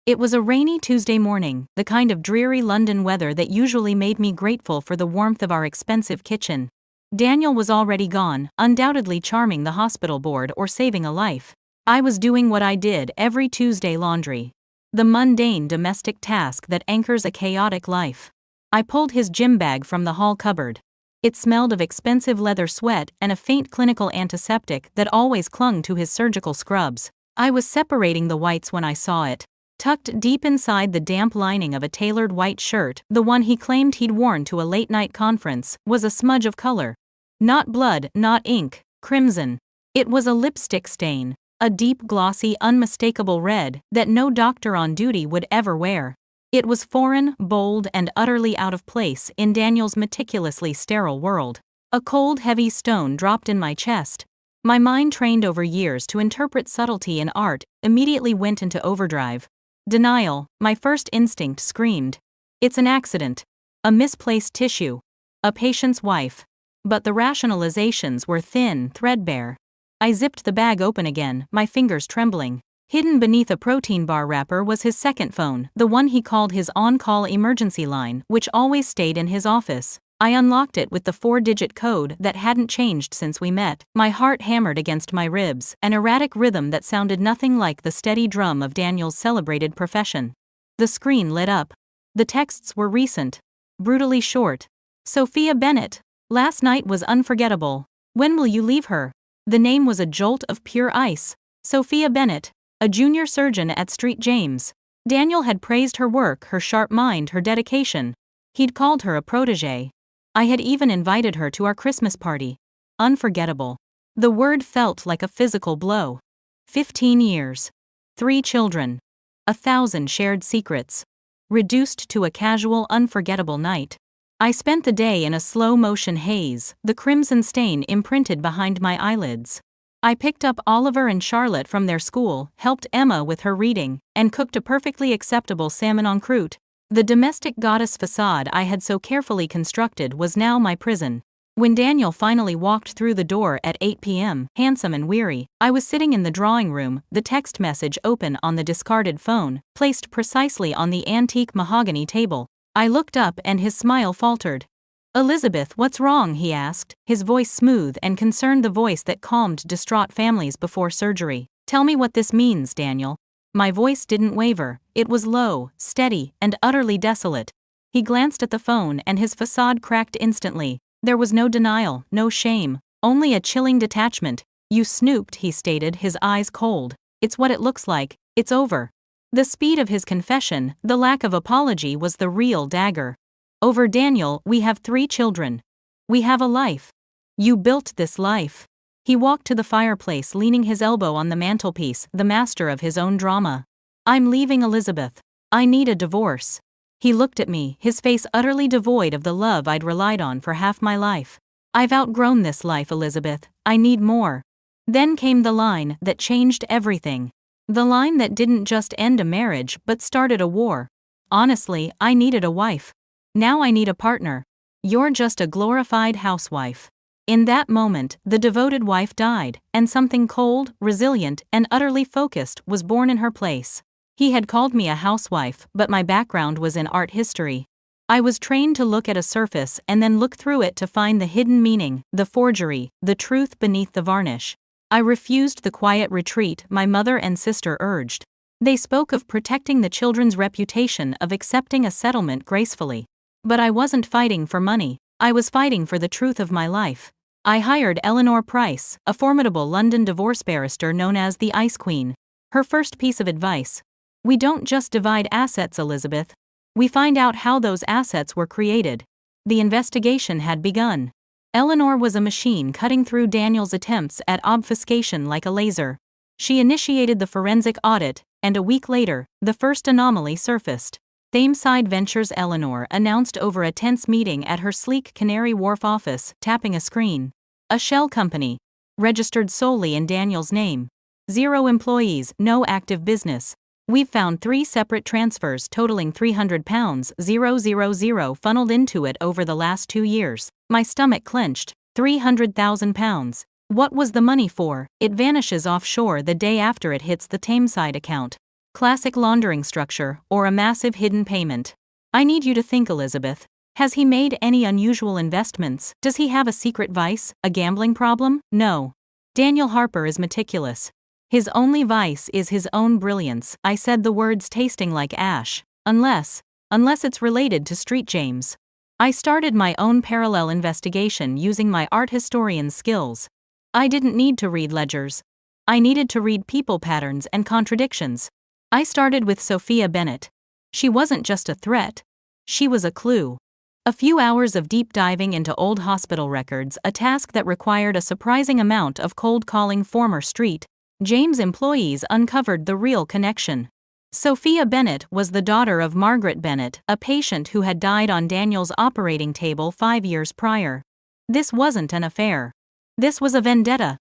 It was a rainy Tuesday morning, the kind of dreary London weather that usually made me grateful for the warmth of our expensive kitchen. Daniel was already gone, undoubtedly charming the hospital board or saving a life. I was doing what I did every Tuesday: laundry. The mundane domestic task that anchors a chaotic life. I pulled his gym bag from the hall cupboard. It smelled of expensive leather sweat and a faint clinical antiseptic that always clung to his surgical scrubs. I was separating the whites when I saw it. Tucked deep inside the damp lining of a tailored white shirt, the one he claimed he'd worn to a late-night conference, was a smudge of color. Not blood, not ink, crimson. It was a lipstick stain, a deep, glossy, unmistakable red that no doctor on duty would ever wear. It was foreign, bold, and utterly out of place in Daniel's meticulously sterile world. A cold, heavy stone dropped in my chest. My mind, trained over years to interpret subtlety in art, immediately went into overdrive. Denial, my first instinct, screamed. It's an accident. A misplaced tissue. A patient's wife. But the rationalizations were thin, threadbare. I zipped the bag open again, my fingers trembling. Hidden beneath a protein bar wrapper was his second phone, the one he called his on-call emergency line, which always stayed in his office. I unlocked it with the 4-digit code that hadn't changed since we met. My heart hammered against my ribs, an erratic rhythm that sounded nothing like the steady drum of Daniel's celebrated profession. The screen lit up. The texts were recent. Brutally short. Sophia Bennett. Last night was unforgettable. When will you leave her? The name was a jolt of pure ice. Sophia Bennett, a junior surgeon at St. James. Daniel had praised her work, her sharp mind, her dedication. He'd called her a protégée. I had even invited her to our Christmas party. Unforgettable. The word felt like a physical blow. 15 years. 3 children. 1,000 shared secrets. Reduced to a casual, unforgettable night. I spent the day in a slow-motion haze, the crimson stain imprinted behind my eyelids. I picked up Oliver and Charlotte from their school, helped Emma with her reading, and cooked a perfectly acceptable salmon en croûte. The domestic goddess facade I had so carefully constructed was now my prison. When Daniel finally walked through the door at 8 p.m., handsome and weary, I was sitting in the drawing room, the text message open on the discarded phone, placed precisely on the antique mahogany table. I looked up and his smile faltered. "Elizabeth, what's wrong?" he asked, his voice smooth and concerned, the voice that calmed distraught families before surgery. "Tell me what this means, Daniel." My voice didn't waver, it was low, steady, and utterly desolate. He glanced at the phone and his facade cracked instantly. There was no denial, no shame, only a chilling detachment. "You snooped," he stated, his eyes cold. "It's what it looks like, it's over." The speed of his confession, the lack of apology, was the real dagger. "Over, Daniel, we have 3 children. We have a life. You built this life." He walked to the fireplace, leaning his elbow on the mantelpiece, the master of his own drama. "I'm leaving, Elizabeth. I need a divorce." He looked at me, his face utterly devoid of the love I'd relied on for half my life. "I've outgrown this life, Elizabeth. I need more." Then came the line that changed everything. The line that didn't just end a marriage but started a war. "Honestly, I needed a wife. Now I need a partner. You're just a glorified housewife." In that moment, the devoted wife died, and something cold, resilient, and utterly focused was born in her place. He had called me a housewife, but my background was in art history. I was trained to look at a surface and then look through it to find the hidden meaning, the forgery, the truth beneath the varnish. I refused the quiet retreat my mother and sister urged. They spoke of protecting the children's reputation, of accepting a settlement gracefully. But I wasn't fighting for money. I was fighting for the truth of my life. I hired Eleanor Price, a formidable London divorce barrister known as the Ice Queen. Her first piece of advice: "We don't just divide assets, Elizabeth. We find out how those assets were created." The investigation had begun. Eleanor was a machine cutting through Daniel's attempts at obfuscation like a laser. She initiated the forensic audit, and a week later, the first anomaly surfaced. Thameside Ventures Eleanor announced over a tense meeting at her sleek Canary Wharf office, tapping a screen. A shell company. Registered solely in Daniel's name. 0 employees, no active business. "We've found 3 separate transfers totaling £300,000 funneled into it over the last 2 years. My stomach clenched. £300,000. What was the money for? It vanishes offshore the day after it hits the Thameside account. classic laundering structure, or a massive hidden payment? I need you to think, Elizabeth. Has he made any unusual investments? Does he have a secret vice, a gambling problem? No. Daniel Harper is meticulous. His only vice is his own brilliance. I said the words tasting like ash. Unless it's related to Street James. I started my own parallel investigation using my art historian's skills. I didn't need to read ledgers. I needed to read people patterns and contradictions. I started with Sophia Bennett. She wasn't just a threat. She was a clue. A few hours of deep diving into old hospital records, a task that required a surprising amount of cold calling former Street James employees, uncovered the real connection. Sophia Bennett was the daughter of Margaret Bennett, a patient who had died on Daniel's operating table 5 years prior. This wasn't an affair. This was a vendetta.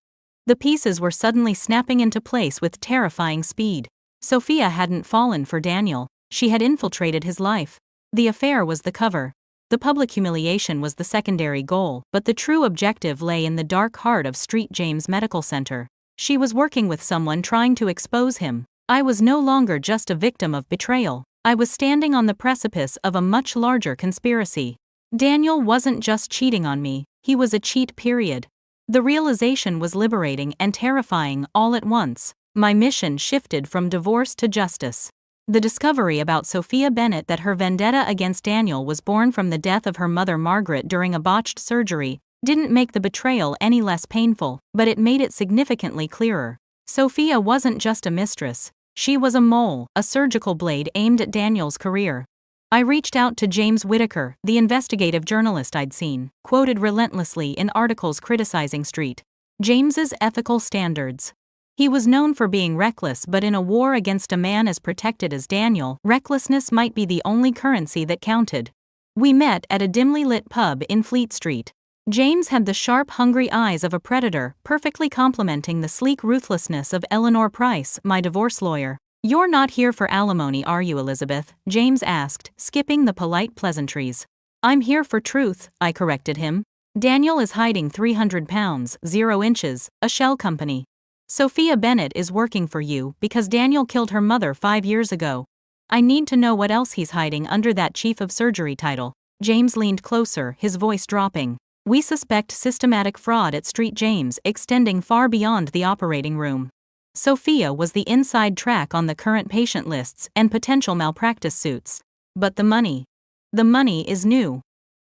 The pieces were suddenly snapping into place with terrifying speed. Sophia hadn't fallen for Daniel. She had infiltrated his life. The affair was the cover. The public humiliation was the secondary goal, but the true objective lay in the dark heart of Street James Medical Center. She was working with someone trying to expose him. I was no longer just a victim of betrayal. I was standing on the precipice of a much larger conspiracy. Daniel wasn't just cheating on me, he was a cheat, period. The realization was liberating and terrifying all at once. My mission shifted from divorce to justice. The discovery about Sophia Bennett that her vendetta against Daniel was born from the death of her mother Margaret during a botched surgery didn't make the betrayal any less painful, but it made it significantly clearer. Sophia wasn't just a mistress. She was a mole, a surgical blade aimed at Daniel's career. I reached out to James Whitaker, the investigative journalist I'd seen quoted relentlessly in articles criticizing Street James's ethical standards. He was known for being reckless, but in a war against a man as protected as Daniel, recklessness might be the only currency that counted. We met at a dimly lit pub in Fleet Street. James had the sharp, hungry eyes of a predator, perfectly complementing the sleek ruthlessness of Eleanor Price, my divorce lawyer. "You're not here for alimony, are you, Elizabeth?" James asked, skipping the polite pleasantries. "I'm here for truth," I corrected him. "Daniel is hiding 300 pounds, 0 inches, a shell company. Sophia Bennett is working for you because Daniel killed her mother 5 years ago. I need to know what else he's hiding under that chief of surgery title." James leaned closer, his voice dropping. "We suspect systematic fraud at Street James, extending far beyond the operating room. Sophia was the inside track on the current patient lists and potential malpractice suits. But the money is new.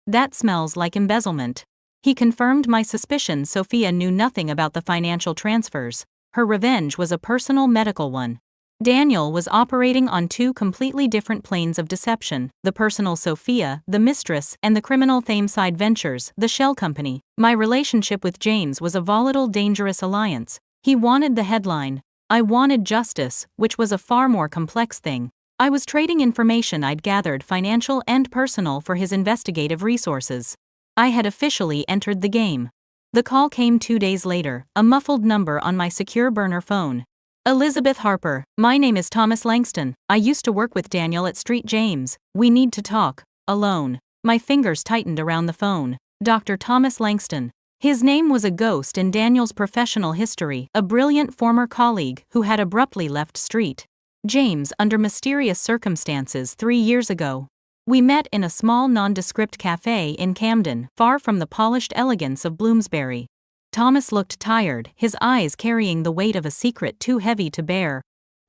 That smells like embezzlement." He confirmed my suspicion. Sophia knew nothing about the financial transfers. Her revenge was a personal, medical one. Daniel was operating on 2 completely different planes of deception: the personal Sophia, the mistress, and the criminal Thameside Ventures, the shell company. My relationship with James was a volatile, dangerous alliance. He wanted the headline. I wanted justice, which was a far more complex thing. I was trading information I'd gathered, financial and personal, for his investigative resources. I had officially entered the game. The call came 2 days later, a muffled number on my secure burner phone. "Elizabeth Harper, my name is Thomas Langston. I used to work with Daniel at Street James. We need to talk. Alone." My fingers tightened around the phone. Dr. Thomas Langston. His name was a ghost in Daniel's professional history, a brilliant former colleague who had abruptly left Street James under mysterious circumstances 3 years ago. We met in a small nondescript cafe in Camden, far from the polished elegance of Bloomsbury. Thomas looked tired, his eyes carrying the weight of a secret too heavy to bear.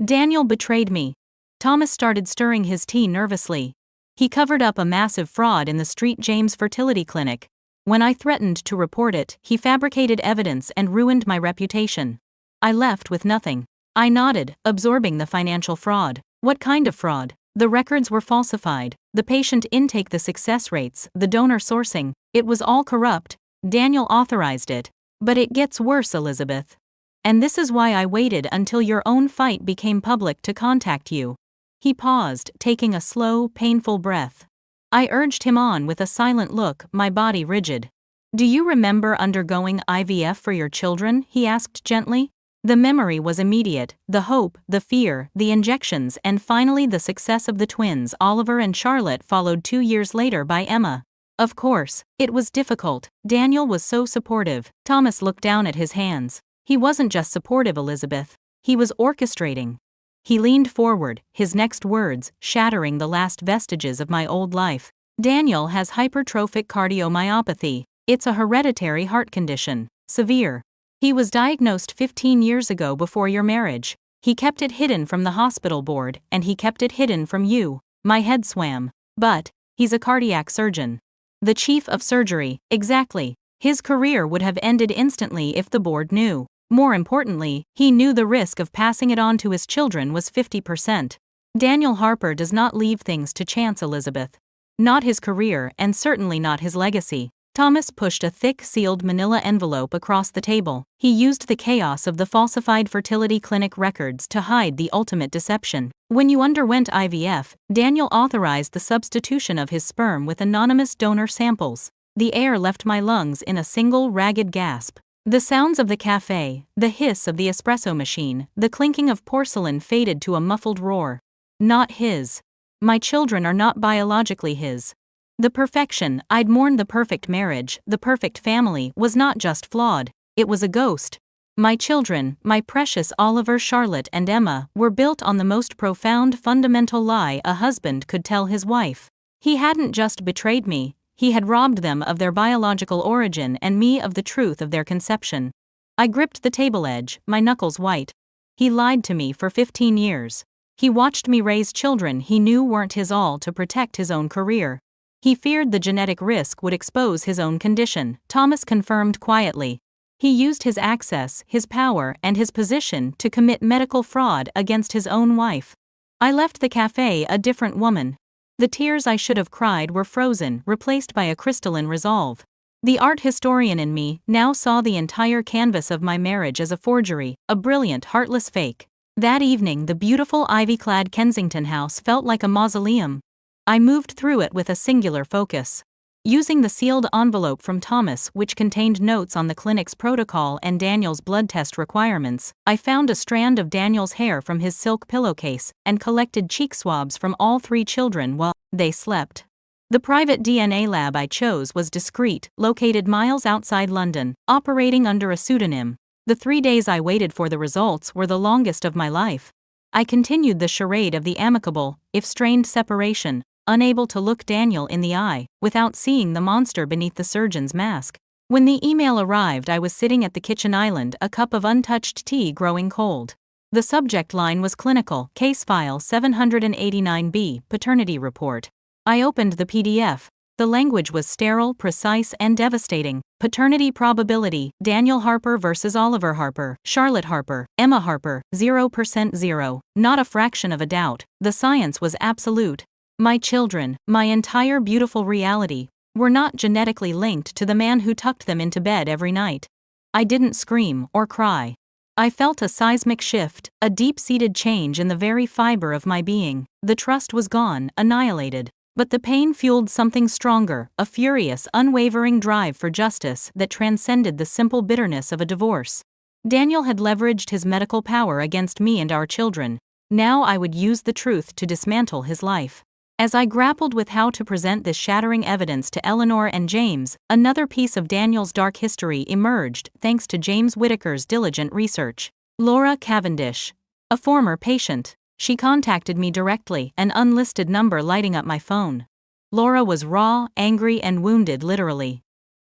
"Daniel betrayed me." Thomas started stirring his tea nervously. "He covered up a massive fraud in the Street James fertility clinic. When I threatened to report it, he fabricated evidence and ruined my reputation. I left with nothing." I nodded, absorbing the financial fraud. "What kind of fraud?" "The records were falsified. The patient intake, the success rates, the donor sourcing. It was all corrupt. Daniel authorized it. But it gets worse, Elizabeth. And this is why I waited until your own fight became public to contact you." He paused, taking a slow, painful breath. I urged him on with a silent look, my body rigid. "Do you remember undergoing IVF for your children?" he asked gently. The memory was immediate: the hope, the fear, the injections, and finally the success of the twins, Oliver and Charlotte, followed 2 years later by Emma. Of course, it was difficult. Daniel was so supportive. Thomas looked down at his hands. He wasn't just supportive, Elizabeth. He was orchestrating. He leaned forward, his next words shattering the last vestiges of my old life. Daniel has hypertrophic cardiomyopathy. It's a hereditary heart condition. Severe. He was diagnosed 15 years ago before your marriage. He kept it hidden from the hospital board, and he kept it hidden from you. My head swam. But he's a cardiac surgeon. The chief of surgery, exactly. His career would have ended instantly if the board knew. More importantly, he knew the risk of passing it on to his children was 50%. Daniel Harper does not leave things to chance, Elizabeth. Not his career, and certainly not his legacy. Thomas pushed a thick sealed manila envelope across the table. He used the chaos of the falsified fertility clinic records to hide the ultimate deception. When you underwent IVF, Daniel authorized the substitution of his sperm with anonymous donor samples. The air left my lungs in a single ragged gasp. The sounds of the cafe, the hiss of the espresso machine, the clinking of porcelain faded to a muffled roar. Not his. My children are not biologically his. The perfection, I'd mourned the perfect marriage, the perfect family, was not just flawed, it was a ghost. My children, my precious Oliver, Charlotte, and Emma, were built on the most profound fundamental lie a husband could tell his wife. He hadn't just betrayed me, he had robbed them of their biological origin and me of the truth of their conception. I gripped the table edge, my knuckles white. He lied to me for 15 years. He watched me raise children he knew weren't his all to protect his own career. He feared the genetic risk would expose his own condition, Thomas confirmed quietly. He used his access, his power, and his position to commit medical fraud against his own wife. I left the cafe a different woman. The tears I should have cried were frozen, replaced by a crystalline resolve. The art historian in me now saw the entire canvas of my marriage as a forgery, a brilliant, heartless fake. That evening the beautiful ivy-clad Kensington house felt like a mausoleum. I moved through it with a singular focus. Using the sealed envelope from Thomas, which contained notes on the clinic's protocol and Daniel's blood test requirements, I found a strand of Daniel's hair from his silk pillowcase and collected cheek swabs from all 3 children while they slept. The private DNA lab I chose was discreet, located miles outside London, operating under a pseudonym. The 3 days I waited for the results were the longest of my life. I continued the charade of the amicable, if strained separation, unable to look Daniel in the eye, without seeing the monster beneath the surgeon's mask. When the email arrived, I was sitting at the kitchen island, a cup of untouched tea growing cold. The subject line was clinical, case file 789B, paternity report. I opened the PDF. The language was sterile, precise, and devastating. Paternity probability, Daniel Harper versus Oliver Harper, Charlotte Harper, Emma Harper, 0% 0, not a fraction of a doubt. The science was absolute. My children, my entire beautiful reality, were not genetically linked to the man who tucked them into bed every night. I didn't scream or cry. I felt a seismic shift, a deep-seated change in the very fiber of my being. The trust was gone, annihilated. But the pain fueled something stronger, a furious, unwavering drive for justice that transcended the simple bitterness of a divorce. Daniel had leveraged his medical power against me and our children. Now I would use the truth to dismantle his life. As I grappled with how to present this shattering evidence to Eleanor and James, another piece of Daniel's dark history emerged thanks to James Whittaker's diligent research. Laura Cavendish, a former patient. She contacted me directly, an unlisted number lighting up my phone. Laura was raw, angry, and wounded literally.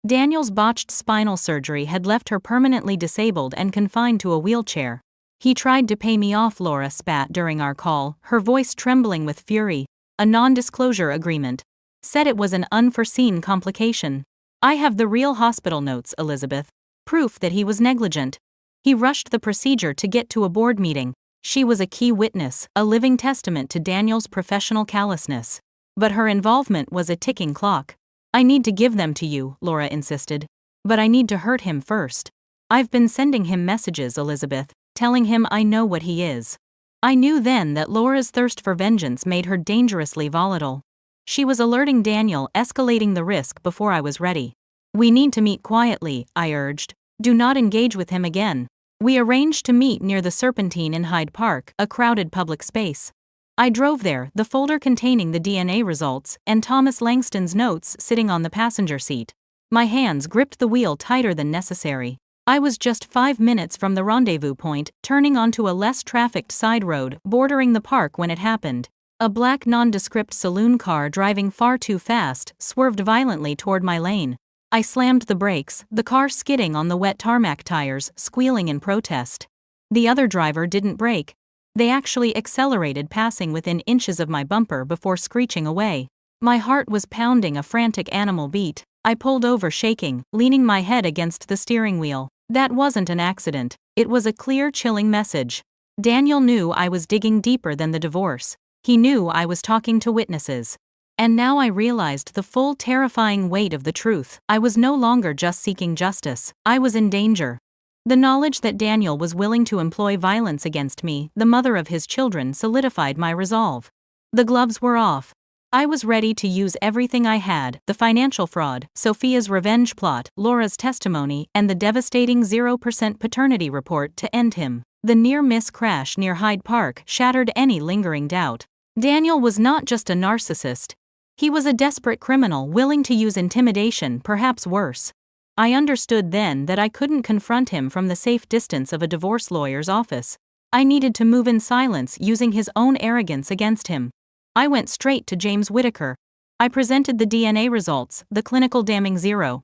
Daniel's botched spinal surgery had left her permanently disabled and confined to a wheelchair. He tried to pay me off, Laura spat during our call, her voice trembling with fury. A non-disclosure agreement. Said it was an unforeseen complication. I have the real hospital notes, Elizabeth. Proof that he was negligent. He rushed the procedure to get to a board meeting. She was a key witness, a living testament to Daniel's professional callousness. But her involvement was a ticking clock. I need to give them to you, Laura insisted. But I need to hurt him first. I've been sending him messages, Elizabeth, telling him I know what he is. I knew then that Laura's thirst for vengeance made her dangerously volatile. She was alerting Daniel, escalating the risk before I was ready. We need to meet quietly, I urged. Do not engage with him again. We arranged to meet near the Serpentine in Hyde Park, a crowded public space. I drove there, the folder containing the DNA results, and Thomas Langston's notes sitting on the passenger seat. My hands gripped the wheel tighter than necessary. I was just 5 minutes from the rendezvous point, turning onto a less trafficked side road bordering the park when it happened. A black nondescript saloon car driving far too fast swerved violently toward my lane. I slammed the brakes, the car skidding on the wet tarmac tires, squealing in protest. The other driver didn't brake. They actually accelerated, passing within inches of my bumper before screeching away. My heart was pounding a frantic animal beat. I pulled over shaking, leaning my head against the steering wheel. That wasn't an accident. It was a clear, chilling message. Daniel knew I was digging deeper than the divorce. He knew I was talking to witnesses. And now I realized the full, terrifying weight of the truth. I was no longer just seeking justice. I was in danger. The knowledge that Daniel was willing to employ violence against me, the mother of his children, solidified my resolve. The gloves were off. I was ready to use everything I had: the financial fraud, Sophia's revenge plot, Laura's testimony, and the devastating 0% paternity report to end him. The near-miss crash near Hyde Park shattered any lingering doubt. Daniel was not just a narcissist. He was a desperate criminal willing to use intimidation, perhaps worse. I understood then that I couldn't confront him from the safe distance of a divorce lawyer's office. I needed to move in silence, using his own arrogance against him. I went straight to James Whittaker. I presented the DNA results, the clinical damning 0%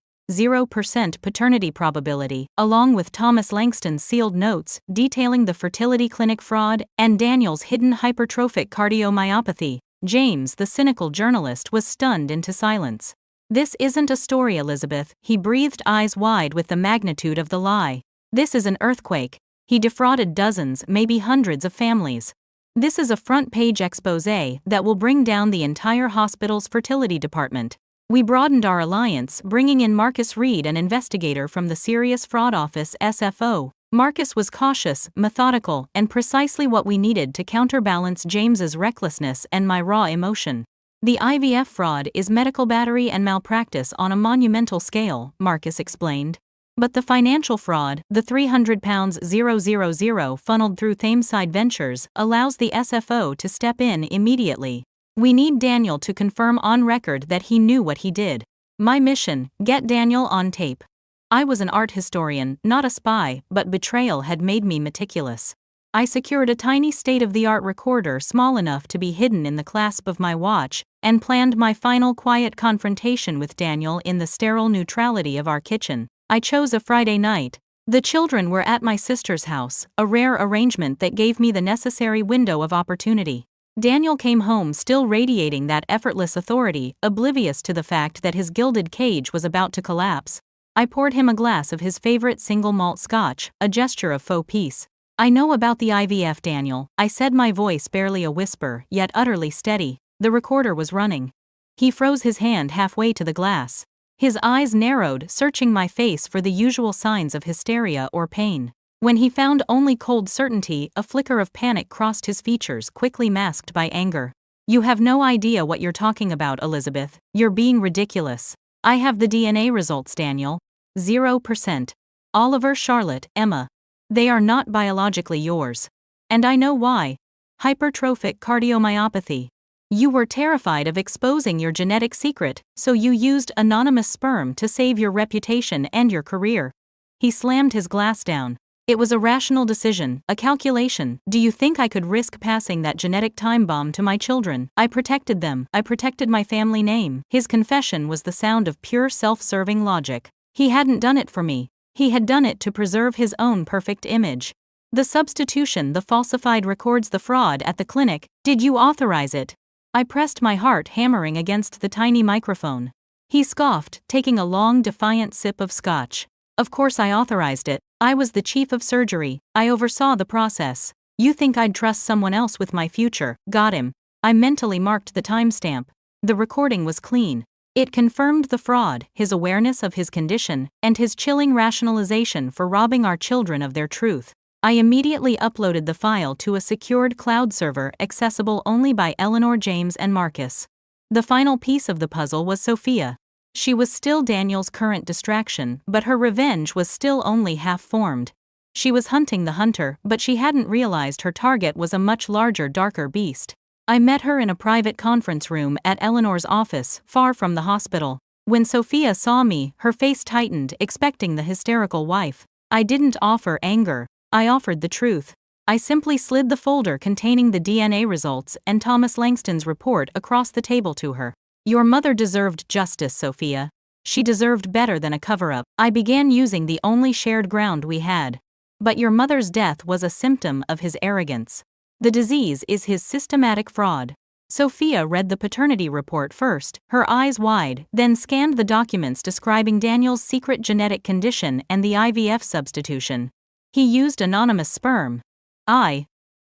paternity probability, along with Thomas Langston's sealed notes detailing the fertility clinic fraud and Daniel's hidden hypertrophic cardiomyopathy. James, the cynical journalist, was stunned into silence. "This isn't a story, Elizabeth," he breathed, eyes wide with the magnitude of the lie. "This is an earthquake. He defrauded dozens, maybe hundreds of families. This is a front-page exposé that will bring down the entire hospital's fertility department." We broadened our alliance, bringing in Marcus Reed, an investigator from the Serious Fraud Office (SFO). Marcus was cautious, methodical, and precisely what we needed to counterbalance James's recklessness and my raw emotion. "The IVF fraud is medical battery and malpractice on a monumental scale," Marcus explained. "But the financial fraud, the £300,000 funneled through Thameside Ventures, allows the SFO to step in immediately. We need Daniel to confirm on record that he knew what he did. My mission: get Daniel on tape." I was an art historian, not a spy, but Betrayal had made me meticulous. I secured a tiny state-of-the-art recorder small enough to be hidden in the clasp of my watch, and planned my final quiet confrontation with Daniel in the sterile neutrality of our kitchen. I chose a Friday night. The children were at my sister's house, a rare arrangement that gave me the necessary window of opportunity. Daniel came home still radiating that effortless authority, oblivious to the fact that his gilded cage was about to collapse. I poured him a glass of his favorite single malt scotch, a gesture of faux peace. "I know about the IVF, Daniel," I said, my voice barely a whisper, yet utterly steady. The recorder was running. He froze his hand halfway to the glass. His eyes narrowed, searching my face for the usual signs of hysteria or pain. When he found only cold certainty, a flicker of panic crossed his features, quickly masked by anger. "You have no idea what you're talking about, Elizabeth. You're being ridiculous. I have the DNA results, Daniel. 0%. Oliver, Charlotte, Emma. They are not biologically yours. And I know why. Hypertrophic cardiomyopathy. You were terrified of exposing your genetic secret, so you used anonymous sperm to save your reputation and your career." He slammed his glass down. "It was a rational decision, a calculation. Do you think I could risk passing that genetic time bomb to my children? I protected them. I protected my family name." His confession was the sound of pure self-serving logic. He hadn't done it for me. He had done it to preserve his own perfect image. "The substitution, the falsified records, the fraud at the clinic. Did you authorize it?" I pressed, my heart hammering against the tiny microphone. He scoffed, taking a long, defiant sip of scotch. "Of course I authorized it. I was the chief of surgery. I oversaw the process. You think I'd trust someone else with my future?" Got him. I mentally marked the timestamp. The recording was clean. It confirmed the fraud, his awareness of his condition, and his chilling rationalization for robbing our children of their truth. I immediately uploaded the file to a secured cloud server accessible only by Eleanor, James, and Marcus. The final piece of the puzzle was Sophia. She was still Daniel's current distraction, but her revenge was still only half-formed. She was hunting the hunter, but she hadn't realized her target was a much larger, darker beast. I met her in a private conference room at Eleanor's office, far from the hospital. When Sophia saw me, her face tightened, expecting the hysterical wife. I didn't offer anger, I offered the truth. I simply slid the folder containing the DNA results and Thomas Langston's report across the table to her. Your mother deserved justice, Sophia. She deserved better than a cover-up. I began using the only shared ground we had. But your mother's death was a symptom of his arrogance. The disease is his systematic fraud. Sophia read the paternity report first, her eyes wide, then scanned the documents describing Daniel's secret genetic condition and the IVF substitution. He used anonymous sperm.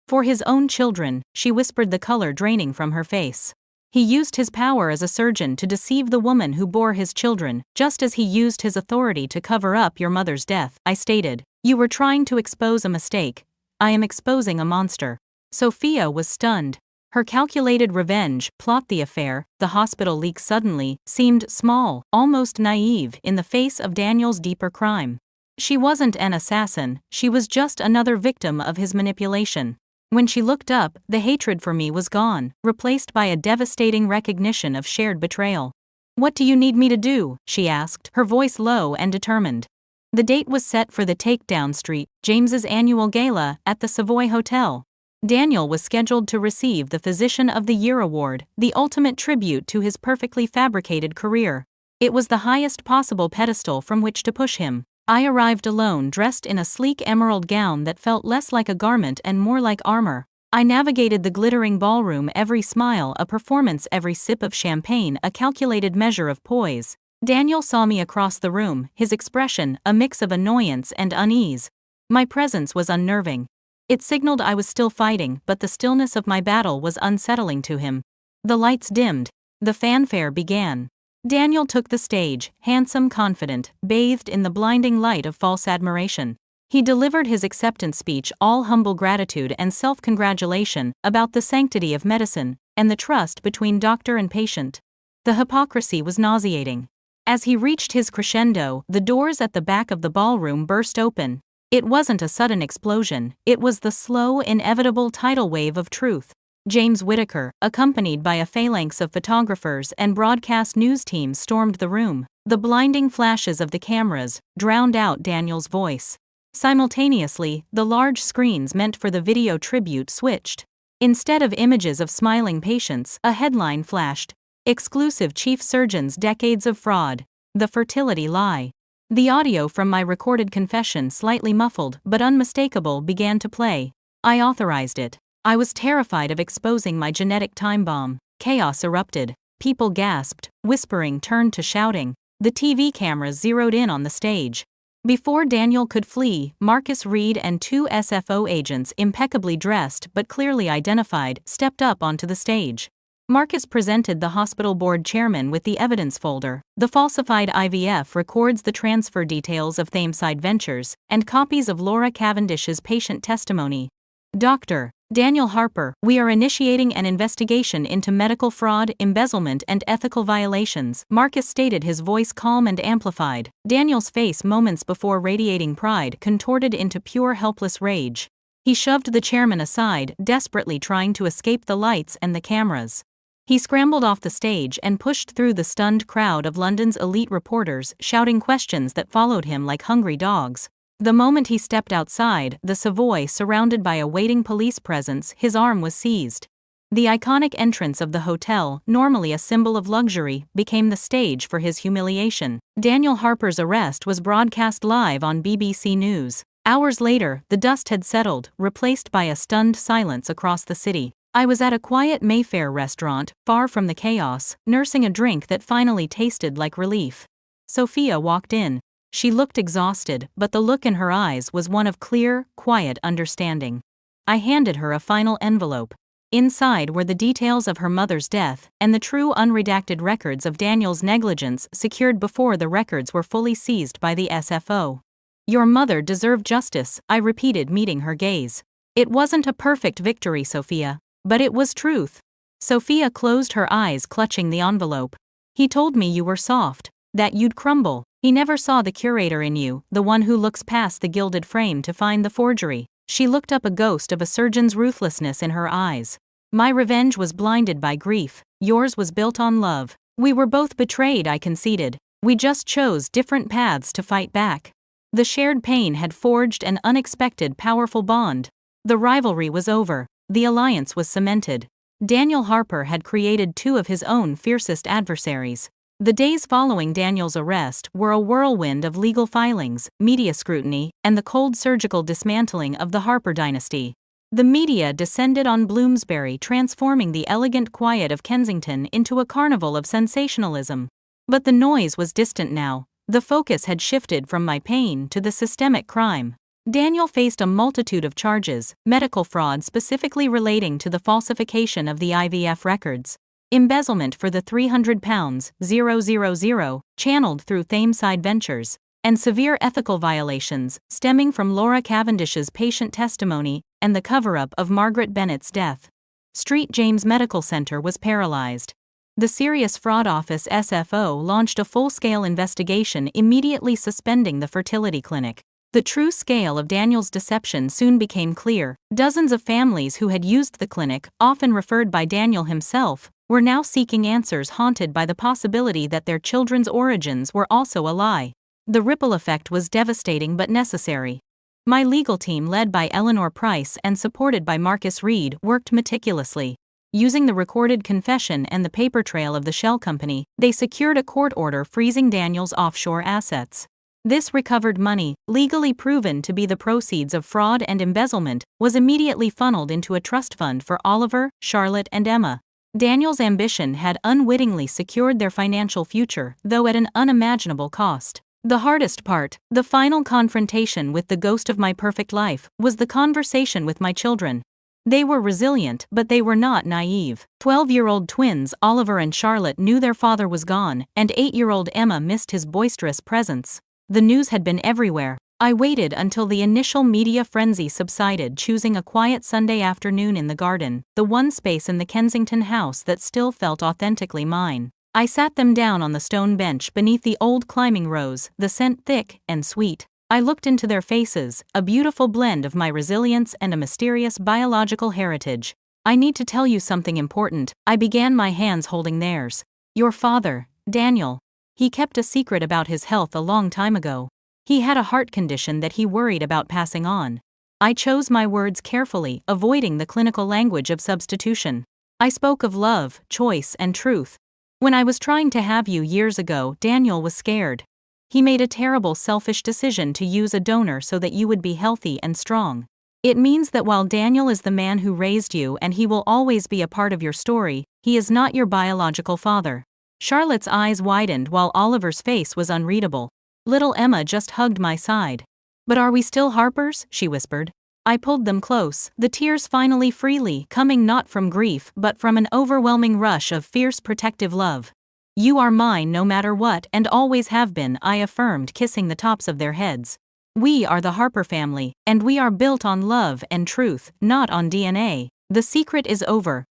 For his own children, she whispered, the color draining from her face. He used his power as a surgeon to deceive the woman who bore his children, just as he used his authority to cover up your mother's death, I stated. You were trying to expose a mistake. I am exposing a monster. Sophia was stunned. Her calculated revenge plot, the affair, the hospital leak suddenly, seemed small, almost naive in the face of Daniel's deeper crime. She wasn't an assassin, she was just another victim of his manipulation. When she looked up, the hatred for me was gone, replaced by a devastating recognition of shared betrayal. What do you need me to do? She asked, her voice low and determined. The date was set for the Takedown Street, James's annual gala, at the Savoy Hotel. Daniel was scheduled to receive the Physician of the Year award, the ultimate tribute to his perfectly fabricated career. It was the highest possible pedestal from which to push him. I arrived alone, dressed in a sleek emerald gown that felt less like a garment and more like armor. I navigated the glittering ballroom, every smile a performance, every sip of champagne a calculated measure of poise. Daniel saw me across the room, his expression a mix of annoyance and unease. My presence was unnerving. It signaled I was still fighting, but the stillness of my battle was unsettling to him. The lights dimmed. The fanfare began. Daniel took the stage, handsome, confident, bathed in the blinding light of false admiration. He delivered his acceptance speech, all humble gratitude and self-congratulation, about the sanctity of medicine, and the trust between doctor and patient. The hypocrisy was nauseating. As he reached his crescendo, the doors at the back of the ballroom burst open. It wasn't a sudden explosion, it was the slow, inevitable tidal wave of truth. James Whittaker, accompanied by a phalanx of photographers and broadcast news teams, stormed the room. The blinding flashes of the cameras drowned out Daniel's voice. Simultaneously, the large screens meant for the video tribute switched. Instead of images of smiling patients, a headline flashed. Exclusive Chief Surgeon's Decades of Fraud. The Fertility Lie. The audio from my recorded confession, slightly muffled but unmistakable, began to play. I authorized it. I was terrified of exposing my genetic time bomb. Chaos erupted. People gasped, whispering turned to shouting. The TV cameras zeroed in on the stage. Before Daniel could flee, Marcus Reed and two SFO agents, impeccably dressed but clearly identified, stepped up onto the stage. Marcus presented the hospital board chairman with the evidence folder. The falsified IVF records the transfer details of Thameside Ventures, and copies of Laura Cavendish's patient testimony. Dr. Daniel Harper, we are initiating an investigation into medical fraud, embezzlement and ethical violations, Marcus stated, his voice calm and amplified. Daniel's face, moments before radiating pride, contorted into pure helpless rage. He shoved the chairman aside, desperately trying to escape the lights and the cameras. He scrambled off the stage and pushed through the stunned crowd of London's elite reporters, shouting questions that followed him like hungry dogs. The moment he stepped outside the Savoy, surrounded by a waiting police presence, his arm was seized. The iconic entrance of the hotel, normally a symbol of luxury, became the stage for his humiliation. Daniel Harper's arrest was broadcast live on BBC News. Hours later, the dust had settled, replaced by a stunned silence across the city. I was at a quiet Mayfair restaurant, far from the chaos, nursing a drink that finally tasted like relief. Sophia walked in. She looked exhausted, but the look in her eyes was one of clear, quiet understanding. I handed her a final envelope. Inside were the details of her mother's death, and the true unredacted records of Daniel's negligence, secured before the records were fully seized by the SFO. Your mother deserved justice, I repeated, meeting her gaze. It wasn't a perfect victory, Sophia, but it was truth. Sophia closed her eyes, clutching the envelope. He told me you were soft, that you'd crumble. He never saw the curator in you, the one who looks past the gilded frame to find the forgery. She looked up, a ghost of a surgeon's ruthlessness in her eyes. My revenge was blinded by grief, yours was built on love. We were both betrayed, I conceded. We just chose different paths to fight back. The shared pain had forged an unexpected powerful bond. The rivalry was over. The alliance was cemented. Daniel Harper had created two of his own fiercest adversaries. The days following Daniel's arrest were a whirlwind of legal filings, media scrutiny, and the cold surgical dismantling of the Harper dynasty. The media descended on Bloomsbury, transforming the elegant quiet of Kensington into a carnival of sensationalism. But the noise was distant now. The focus had shifted from my pain to the systemic crime. Daniel faced a multitude of charges, medical fraud specifically relating to the falsification of the IVF records, embezzlement for the £300,000 channeled through Thameside Ventures, and severe ethical violations stemming from Laura Cavendish's patient testimony and the cover-up of Margaret Bennett's death. St. James Medical Center was paralyzed. The Serious Fraud Office SFO launched a full-scale investigation, immediately suspending the fertility clinic. The true scale of Daniel's deception soon became clear. Dozens of families who had used the clinic, often referred by Daniel himself, were now seeking answers, haunted by the possibility that their children's origins were also a lie. The ripple effect was devastating but necessary. My legal team, led by Eleanor Price and supported by Marcus Reed, worked meticulously. Using the recorded confession and the paper trail of the shell company, they secured a court order freezing Daniel's offshore assets. This recovered money, legally proven to be the proceeds of fraud and embezzlement, was immediately funneled into a trust fund for Oliver, Charlotte, and Emma. Daniel's ambition had unwittingly secured their financial future, though at an unimaginable cost. The hardest part, the final confrontation with the ghost of my perfect life, was the conversation with my children. They were resilient, but they were not naive. 12-year-old twins Oliver and Charlotte knew their father was gone, and 8-year-old Emma missed his boisterous presence. The news had been everywhere. I waited until the initial media frenzy subsided, choosing a quiet Sunday afternoon in the garden, the one space in the Kensington house that still felt authentically mine. I sat them down on the stone bench beneath the old climbing rose, the scent thick and sweet. I looked into their faces, a beautiful blend of my resilience and a mysterious biological heritage. "I need to tell you something important," I began, my hands holding theirs. "Your father, Daniel. He kept a secret about his health a long time ago. He had a heart condition that he worried about passing on." I chose my words carefully, avoiding the clinical language of substitution. I spoke of love, choice, and truth. "When I was trying to have you years ago, Daniel was scared. He made a terrible selfish decision to use a donor so that you would be healthy and strong. It means that while Daniel is the man who raised you and he will always be a part of your story, he is not your biological father." Charlotte's eyes widened while Oliver's face was unreadable. Little Emma just hugged my side. "But are we still Harpers?" she whispered. I pulled them close, the tears finally freely coming not from grief but from an overwhelming rush of fierce protective love. "You are mine no matter what, and always have been," I affirmed, kissing the tops of their heads. "We are the Harper family, and we are built on love and truth, not on DNA. The secret is over.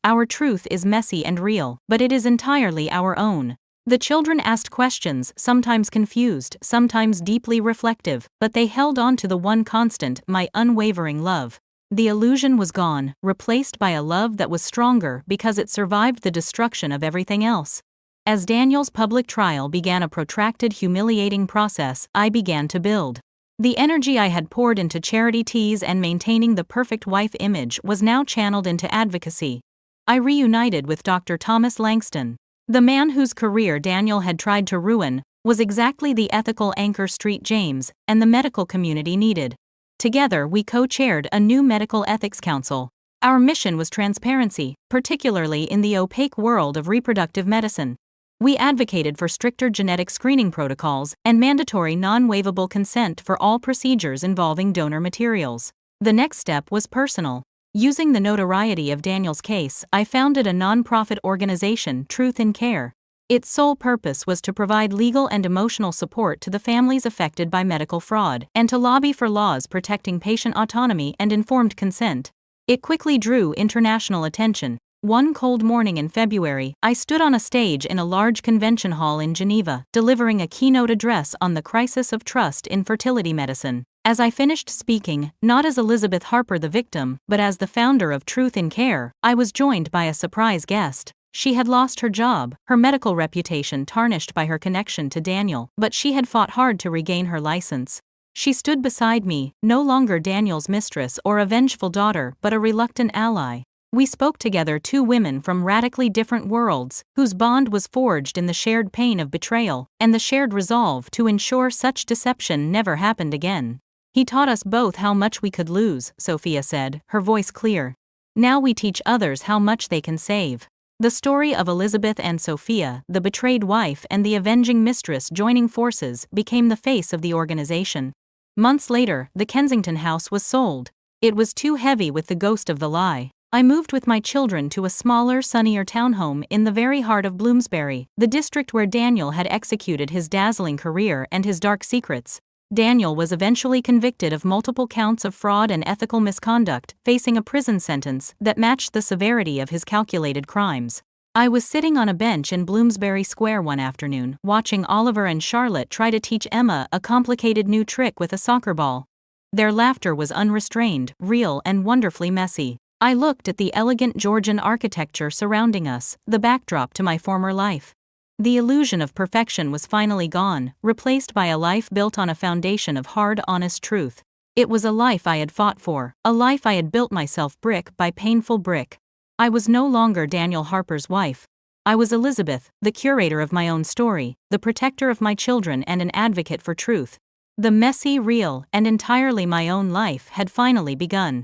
Our truth is messy and real, but it is entirely our own." The children asked questions, sometimes confused, sometimes deeply reflective, but they held on to the one constant, my unwavering love. The illusion was gone, replaced by a love that was stronger because it survived the destruction of everything else. As Daniel's public trial began, a protracted, humiliating process, I began to build. The energy I had poured into charity teas and maintaining the perfect wife image was now channeled into advocacy. I reunited with Dr. Thomas Langston. The man whose career Daniel had tried to ruin was exactly the ethical anchor St. James and the medical community needed. Together we co-chaired a new medical ethics council. Our mission was transparency, particularly in the opaque world of reproductive medicine. We advocated for stricter genetic screening protocols and mandatory non-waivable consent for all procedures involving donor materials. The next step was personal. Using the notoriety of Daniel's case, I founded a non-profit organization, Truth in Care. Its sole purpose was to provide legal and emotional support to the families affected by medical fraud, and to lobby for laws protecting patient autonomy and informed consent. It quickly drew international attention. One cold morning in February, I stood on a stage in a large convention hall in Geneva, delivering a keynote address on the crisis of trust in fertility medicine. As I finished speaking, not as Elizabeth Harper the victim, but as the founder of Truth in Care, I was joined by a surprise guest. She had lost her job, her medical reputation tarnished by her connection to Daniel, but she had fought hard to regain her license. She stood beside me, no longer Daniel's mistress or a vengeful daughter but a reluctant ally. We spoke together, two women from radically different worlds, whose bond was forged in the shared pain of betrayal, and the shared resolve to ensure such deception never happened again. He taught us both how much we could lose, Sophia said, her voice clear. Now we teach others how much they can save. The story of Elizabeth and Sophia, the betrayed wife and the avenging mistress joining forces, became the face of the organization. Months later, the Kensington house was sold. It was too heavy with the ghost of the lie. I moved with my children to a smaller, sunnier townhome in the very heart of Bloomsbury, the district where Daniel had executed his dazzling career and his dark secrets. Daniel was eventually convicted of multiple counts of fraud and ethical misconduct, facing a prison sentence that matched the severity of his calculated crimes. I was sitting on a bench in Bloomsbury Square one afternoon, watching Oliver and Charlotte try to teach Emma a complicated new trick with a soccer ball. Their laughter was unrestrained, real, and wonderfully messy. I looked at the elegant Georgian architecture surrounding us, the backdrop to my former life. The illusion of perfection was finally gone, replaced by a life built on a foundation of hard, honest truth. It was a life I had fought for, a life I had built myself brick by painful brick. I was no longer Daniel Harper's wife. I was Elizabeth, the curator of my own story, the protector of my children and an advocate for truth. The messy, real, and entirely my own life had finally begun.